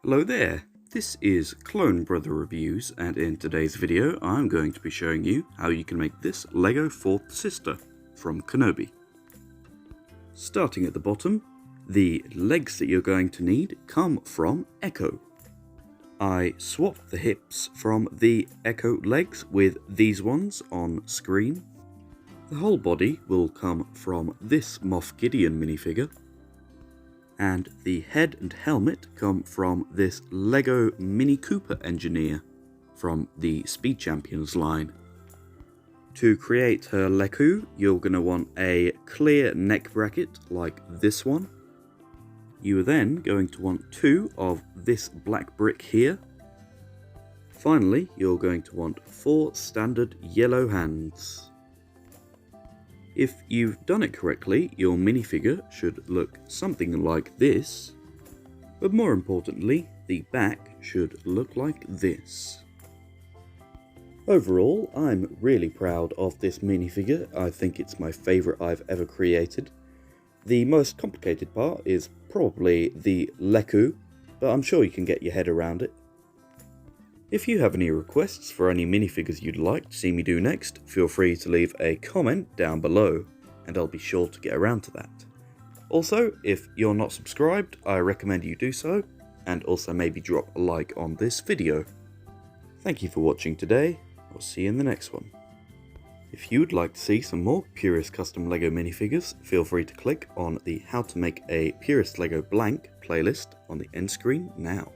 Hello there, this is Clone Brother Reviews, and in today's video I'm going to be showing you how you can make this LEGO fourth sister from Kenobi. Starting at the bottom, the legs that you're going to need come from Echo. I swapped the hips from the Echo legs with these ones on screen. The whole body will come from this Moff Gideon minifigure. And the head and helmet come from this LEGO Mini Cooper engineer from the Speed Champions line. To create her Leku, you're going to want a clear neck bracket like this one. You are then going to want 2 of this black brick here. Finally, you're going to want 4 standard yellow hands. If you've done it correctly, your minifigure should look something like this, but more importantly, the back should look like this. Overall, I'm really proud of this minifigure. I think it's my favourite I've ever created. The most complicated part is probably the Leku, but I'm sure you can get your head around it. If you have any requests for any minifigures you'd like to see me do next, feel free to leave a comment down below, and I'll be sure to get around to that. Also, if you're not subscribed, I recommend you do so, and also maybe drop a like on this video. Thank you for watching today, I'll see you in the next one. If you would like to see some more Purist Custom LEGO minifigures, feel free to click on the How to Make a Purist LEGO Blank playlist on the end screen now.